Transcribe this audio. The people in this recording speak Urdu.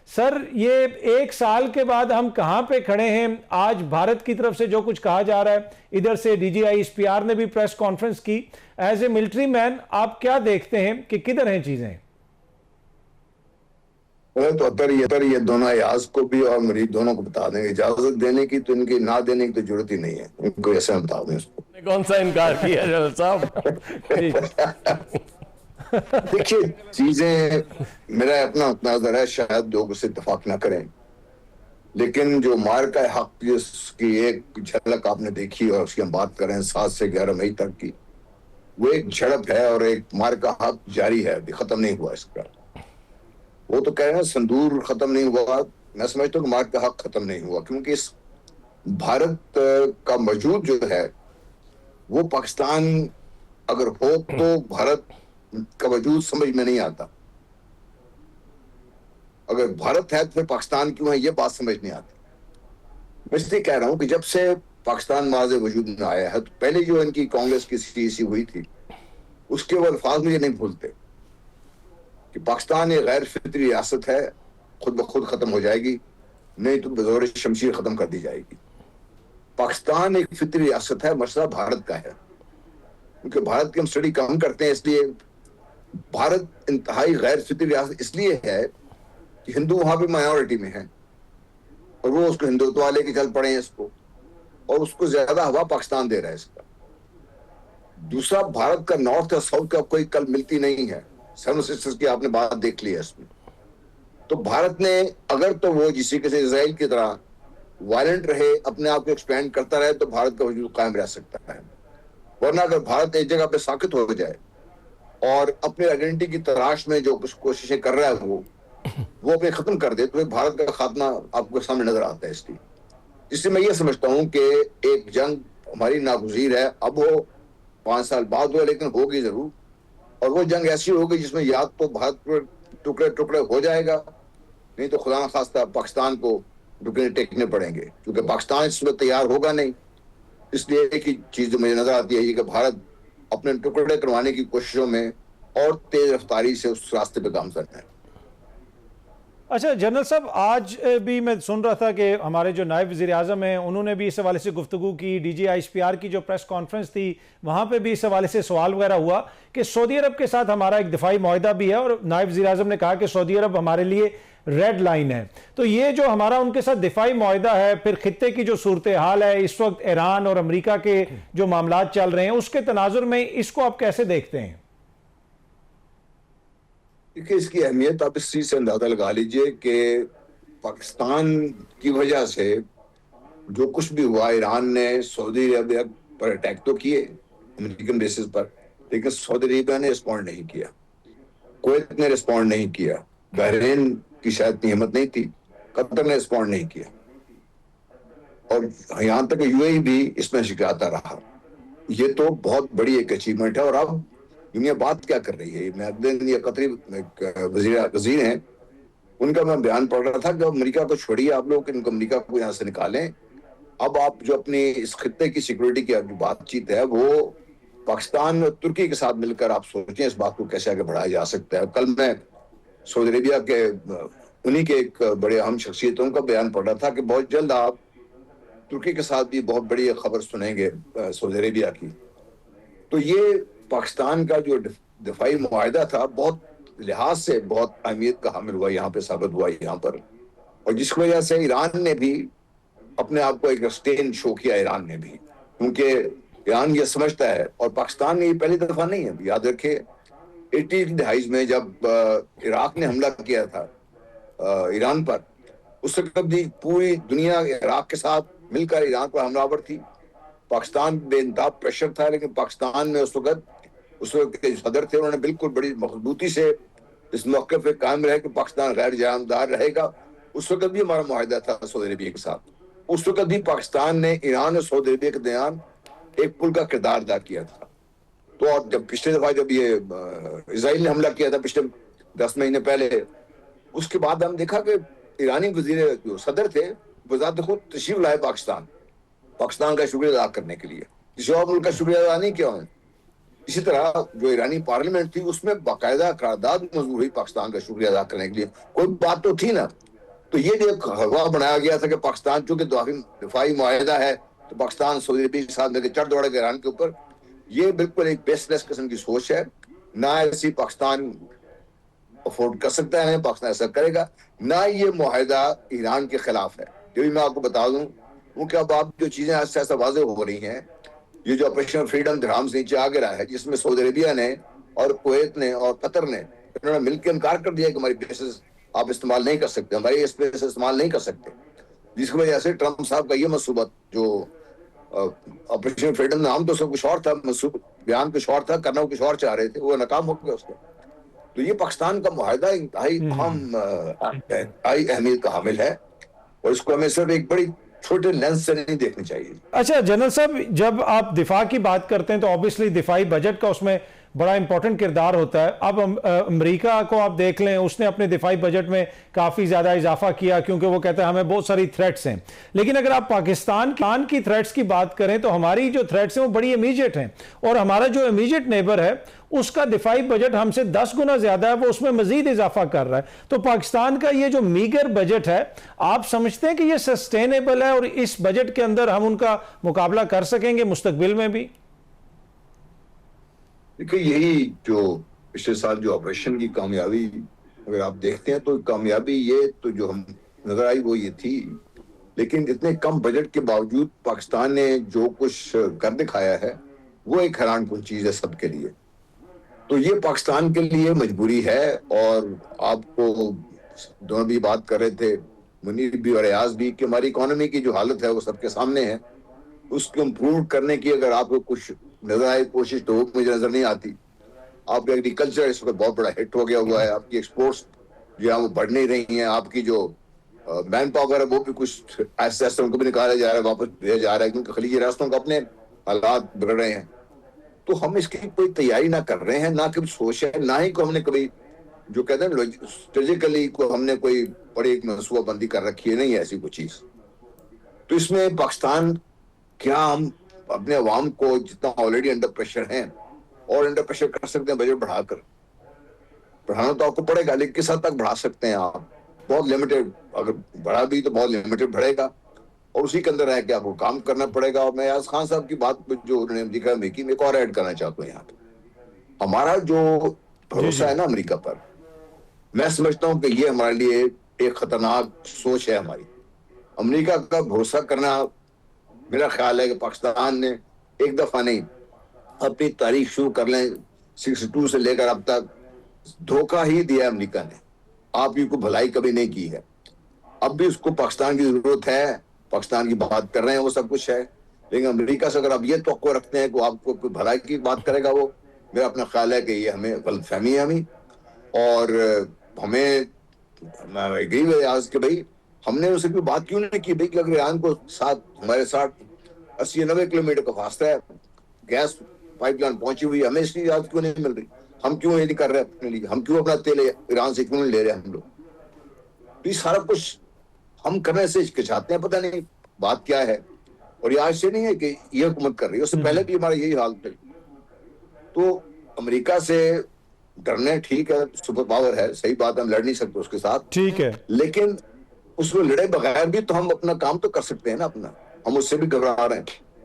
سر یہ ایک سال کے بعد ہم کہاں پہ کھڑے ہیں؟ آج بھارت کی طرف سے جو کچھ کہا جا رہا ہے، ادھر سے D G I S P R نے بھی پریس کانفرنس کی، ایز اے ملٹری مین آپ کیا دیکھتے ہیں کہ کدھر ہیں چیزیں؟ تو اتر یہ دونوں ایاز کو بھی اور مرید دونوں کو بتا دیں گے، اجازت دینے کی تو ان کی نہ دینے کی تو ضرورت ہی نہیں ہے، ان کو ایسے بتا دیں اس کو۔ کون سا انکار کیا جنرل صاحب؟ دیکھیے چیزیں، میرا اپنا نظر ہے، شاید لوگ اس سے اتفاق نہ کریں، لیکن جو مارکہ حق جس کی ایک جھلک آپ نے دیکھی اور اس کی ہم بات کریں 7 سے 11 مئی تک کی، وہ ایک جھڑپ ہے اور ایک مارکہ حق جاری ہے، ابھی ختم نہیں ہوا اس کا۔ وہ تو کہہ رہے ہیں سندور ختم نہیں ہوا، میں سمجھتا ہوں کہ مارکہ حق ختم نہیں ہوا، کیونکہ اس بھارت کا وجود جو ہے وہ پاکستان اگر ہو تو بھارت کا وجود سمجھ میں نہیں آتا، اگر بھارت ہے تو پھر پاکستان کیوں ہے، یہ بات سمجھ نہیں آتی۔ میں اس لیے کہہ رہا ہوں کہ جب سے پاکستان معاذ وجود میں آیا ہے، تو پہلے جو ان کی کانگریس کی CEC ہوئی تھی اس کے وہ الفاظ مجھے نہیں بھولتے کہ پاکستان ایک غیر فطری ریاست ہے، خود بخود ختم ہو جائے گی، نہیں تو بزور شمشیر ختم کر دی جائے گی۔ پاکستان ایک فطری ریاست ہے، مسئلہ بھارت کا ہے، کیونکہ بھارت کی ہم اسٹڈی کم کرتے ہیں، اس لیے بھارت انتہائی غیر فطری ریاست اس لیے ہے کہ ہندو وہاں پہ مائنورٹی میں ہیں اور وہ اس کو ہندوتو والے کے چل پڑے ہیں اس کو، اور اس کو زیادہ ہوا پاکستان دے رہا ہے اس کا۔ دوسرا، بھارت کا نارتھ اور ساؤتھ کا کوئی کل ملتی نہیں ہے، 7 سسٹرز کی آپ نے بات دیکھ لی ہے اس میں۔ تو بھارت نے اگر تو وہ جسی کے سے اسرائیل کی طرح وائلنٹ رہے، اپنے آپ کو ایکسپینڈ کرتا رہے، تو بھارت کا وجود قائم رہ سکتا ہے، ورنہ اگر بھارت ایک جگہ پہ ساکت ہو جائے اور اپنے آئیڈینٹی کی تلاش میں جو کچھ کوششیں کر رہا ہے وہ اپنے ختم کر دے، تو بھارت کا خاتمہ آپ کو سامنے نظر آتا ہے اس لیے۔ جس سے میں یہ سمجھتا ہوں کہ ایک جنگ ہماری ناگزیر ہے، اب ہو 5 سال بعد ہو، لیکن ہوگی ضرور، اور وہ جنگ ایسی ہوگی جس میں یا تو بھارت ٹکڑے ٹکڑے ہو جائے گا، نہیں تو خدا نخواستہ پاکستان کو ٹکڑے ٹیکنے پڑیں گے، کیونکہ پاکستان اس وقت تیار ہوگا نہیں۔ اس لیے ایک ہی چیز جو مجھے نظر آتی ہے یہ کہ بھارت اپنے ٹکڑے کروانے کی کوششوں میں اور تیز رفتاری سے اس راستے پہ کام کرنا ہے۔ اچھا جنرل صاحب، آج بھی میں سن رہا تھا کہ ہمارے جو نائب وزیر اعظم ہیں انہوں نے بھی اس حوالے سے گفتگو کی، D G I S P R کی جو پریس کانفرنس تھی وہاں پہ بھی اس حوالے سے سوال وغیرہ ہوا کہ سعودی عرب کے ساتھ ہمارا ایک دفاعی معاہدہ بھی ہے، اور نائب وزیر اعظم نے کہا کہ سعودی عرب ہمارے لیے ریڈ لائن ہے۔ تو یہ جو ہمارا ان کے ساتھ دفاعی معاہدہ ہے، پھر خطے کی جو صورتحال ہے اس وقت ایران اور امریکہ کے جو معاملات چل رہے ہیں، اس کے تناظر میں اس کو آپ کیسے دیکھتے ہیں؟ دیکھیے اس کی اہمیت آپ اس چیز سے اندازہ لگا لیجئے کہ پاکستان کی وجہ سے جو کچھ بھی ہوا، ایران نے سعودی عربیہ پر اٹیک تو کیے امریکن بیسز پر، لیکن سعودی عربیہ نے رسپونڈ نہیں کیا، کویت نے رسپونڈ نہیں کیا، بحرین کی شاید اتنی ہمت نہیں تھی، قطر نے رسپونڈ نہیں کیا، اور یہاں تک کہ UAE بھی اس میں شکایت رہا۔ یہ تو بہت بڑی ایک اچیومنٹ ہے، اور اب دنیا بات کیا کر رہی ہے؟ میں اگلے دن یہ قطری وزیر ہیں، ان کا میں بیان پڑھ رہا تھا کہ امریکہ کو چھوڑیے آپ لوگ، ان کو امریکہ کو یہاں سے نکالیں، اب آپ جو اپنی اس خطے کی سیکورٹی کی جو بات چیت ہے وہ پاکستان اور ترکی کے ساتھ مل کر آپ سوچیں اس بات کو کیسے آگے بڑھایا جا سکتا ہے۔ کل میں سعودی عربیہ کے انہی کے ایک بڑے اہم شخصیتوں کا بیان پڑھ رہا تھا کہ بہت جلد آپ ترکی کے ساتھ بھی بہت بڑی خبر سنیں گے سعودی عربیہ کی۔ تو یہ پاکستان کا جو دفاعی معاہدہ تھا بہت لحاظ سے بہت اہمیت کا حامل ہوا، یہاں پہ ثابت ہوا یہاں پر، اور جس وجہ سے ایران نے بھی اپنے آپ کو ایک اسٹین شو کیا، ایران نے بھی، کیونکہ ایران یہ سمجھتا ہے، اور پاکستان نے یہ پہلی دفعہ نہیں ہے، یاد رکھے 80 کی دہائیوں میں جب عراق نے حملہ کیا تھا ایران پر، اس وقت بھی پوری دنیا عراق کے ساتھ مل کر ایران پر حملہ آور تھی، پاکستان بے انتہا پریشر تھا، لیکن پاکستان میں اس وقت کے صدر تھے، انہوں نے بالکل بڑی مضبوطی سے اس موقع پہ قائم رہے کہ پاکستان غیر جانبدار رہے گا۔ اس وقت بھی ہمارا معاہدہ تھا سعودی عربیہ کے ساتھ، اس وقت بھی پاکستان نے ایران اور سعودی عربیہ کے درمیان ایک پل کا کردار ادا کیا تھا۔ تو اور جب پچھلے دفعہ جب یہ اسرائیل نے حملہ کیا تھا پچھلے 10 مہینے پہلے، اس کے بعد ہم دیکھا کہ ایرانی وزیر جو صدر تھے بذات خود تشریف لائے پاکستان کا شکریہ ادا کرنے کے لیے، کسی اور ملک کا شکریہ ادا نہیں کیا انہوں نے۔ اسی طرح جو ایرانی پارلیمنٹ تھی اس میں باقاعدہ قرارداد منظور ہوئی پاکستان کا شکریہ ادا کرنے کے لیے، کوئی بات تو تھی نا۔ تو یہ جو ایک ہوا بنایا گیا تھا کہ پاکستان چونکہ دفاعی معاہدہ ہے تو پاکستان سعودی عربیہ کے ساتھ مل کے چڑھ دوڑے گا ایران کے اوپر، یہ بالکل ایک بیس لیس قسم کی سوچ ہے. نہ ایسی پاکستان افورڈ کر سکتا ہے، پاکستان ایسا کرے گا، نہ یہ معاہدہ ایران کے خلاف ہے. جو بھی میں آپ کو بتا دوں کیونکہ اب آپ جو چیزیں ایسا ایسا واضح ہو رہی ہیں، یہ جو آپریشن فریڈم درہم سے نیچے آ گیا ہے، جس میں سعودی عربیہ نے اور کویت نے اور قطر نے انہوں نے مل کے انکار کر دیا کہ ہماری بیسز آپ استعمال نہیں کر سکتے، ہماری اس بیس استعمال نہیں کر سکتے، جس کی وجہ سے ٹرمپ صاحب کا یہ منصوبہ جو آپریشن فریڈم نام تو سب کچھ اور تھا، منصوبہ بیان کچھ اور تھا، کرنا کچھ اور چاہ رہے تھے، وہ ناکام ہو گیا اس کو. تو یہ پاکستان کا معاہدہ انتہائی اہم انتہائی اہمیت کا حامل ہے، اور اس کو ہمیں صرف ایک بڑی چھوٹے لینس سے نہیں دیکھنی چاہیے. اچھا جنرل صاحب، جب آپ دفاع کی بات کرتے ہیں تو آبویسلی دفاعی بجٹ کا اس میں بڑا امپورٹنٹ کردار ہوتا ہے. اب امریکہ کو آپ دیکھ لیں، اس نے اپنے دفاعی بجٹ میں کافی زیادہ اضافہ کیا کیونکہ وہ کہتا ہے ہمیں بہت ساری تھریٹس ہیں. لیکن اگر آپ پاکستان کی تھریٹس کی بات کریں تو ہماری جو تھریٹس ہیں وہ بڑی امیجیٹ ہیں، اور ہمارا جو امیجیٹ نیبر ہے اس کا دفاعی بجٹ ہم سے 10 گنا زیادہ ہے، وہ اس میں مزید اضافہ کر رہا ہے. تو پاکستان کا یہ جو میگر بجٹ ہے، آپ سمجھتے ہیں کہ یہ سسٹینیبل ہے اور اس بجٹ کے اندر ہم ان کا مقابلہ کر سکیں گے مستقبل میں بھی؟ دیکھیں، یہی جو پچھلے سال جو آپریشن کی کامیابی اگر آپ دیکھتے ہیں تو کامیابی یہ تو جو ہم نظر آئی وہ یہ تھی، لیکن اتنے کم بجٹ کے باوجود پاکستان نے جو کچھ کر دکھایا ہے وہ ایک حیران کن چیز ہے سب کے لیے. تو یہ پاکستان کے لیے مجبوری ہے، اور آپ کو دونوں بھی بات کر رہے تھے، منیر بھی اور ایاز بھی، کہ ہماری اکانومی کی جو حالت ہے وہ سب کے سامنے ہے. اس کو امپروو کرنے کی اگر آپ کو کچھ نظر آئے کوشش تو وہ مجھے نظر نہیں آتی. آپ کا ایگریکلچر اس وقت بہت بڑا ہٹ ہو گیا ہوا ہے، آپ کی ایکسپورٹس جو ہے وہ بڑھ نہیں رہی ہیں، آپ کی جو مین پاور ہے وہ بھی کچھ ایسے ایسے ان کو بھی نکالا جا رہا ہے، واپس بھیجا جا رہا ہے، کیونکہ خلیجی ریاستوں کا اپنے حالات بگڑ رہے ہیں. تو ہم اس کی کوئی تیاری نہ کر رہے ہیں، نہ کبھی سوچ ہے، نہ ہی کو ہم نے کبھی جو کہتے ہیں اسٹریٹجیکلی کو ہم نے کوئی بڑی ایک منصوبہ بندی کر رکھی ہے، نہیں ہے ایسی کوئی چیز. تو اس میں پاکستان کیا ہم اپنے عوام کو جتنا آلریڈی انڈر پریشر ہیں اور انڈر پریشر کر سکتے ہیں بجٹ بڑھا کر؟ بڑھانا تو آپ کو پڑے گا، لیکن کس حد تک بڑھا سکتے ہیں آپ؟ بہت لمیٹڈ، اگر بڑھا بھی تو بہت لمیٹڈ بڑھے گا، اور اسی کے اندر ہے کہ آپ کو کام کرنا پڑے گا. اور میں ایاز خان صاحب کی بات جو انہوں نے ذکر میں کی، میں ایک اور ایڈ کرنا چاہتا ہوں یہاں پہ. ہمارا جو بھروسہ ہے نا امریکہ پر، میں سمجھتا ہوں کہ یہ ہمارے لیے ایک خطرناک سوچ ہے. ہماری امریکہ کا بھروسہ کرنا، میرا خیال ہے کہ پاکستان نے ایک دفعہ نہیں، اپنی تاریخ شروع کر لیں 62 سے لے کر اب تک دھوکہ ہی دیا امریکہ نے. آپ کی کوئی بھلائی کبھی نہیں کی ہے. اب بھی اس کو پاکستان کی ضرورت ہے، پاکستان کی بات کر رہے ہیں، وہ سب کچھ ہے، لیکن امریکہ سے اگر آپ یہ توقع رکھتے ہیں کہ آپ کو کوئی بھلائی کی بات کرے گا، وہ میرا اپنا خیال ہے کہ یہ ہمیں غلط فہمی ہے ہمیں. اور ہمیں میں ایگری ہے آج کہ بھائی ہم نے اسے کوئی بات کیوں نہیں کی بھائی کہ اگر ایران کو ہمارے ساتھ 80-90 کلومیٹر کا فاصلہ ہے، گیس پائپ لائن پہنچی ہوئی ہے، ہمیں اس کی اجازت کیوں نہیں مل رہی؟ ہم کیوں یہ نہیں کر رہے اپنے لیے؟ ہم کیوں اپنا تیل ایران سے کیوں نہیں لے رہے ہم لوگ؟ تو یہ سارا کچھ ہم کرنے سے ہچکچاتے ہیں، پتہ نہیں بات کیا ہے. اور یہ آج سے نہیں ہے کہ یہ حکومت کر رہی ہے، اس سے پہلے بھی ہمارا یہی حال تھا. تو امریکہ سے ڈرنے ٹھیک ہے، سپر پاور ہے، صحیح بات ہے، ہم لڑ نہیں سکتے اس کے ساتھ، ٹھیک ہے، لیکن اس میں لڑے بغیر بھی تو ہم اپنا کام تو کر سکتے ہیں نا اپنا. ہم اس سے بھی گھبرا رہے ہیں.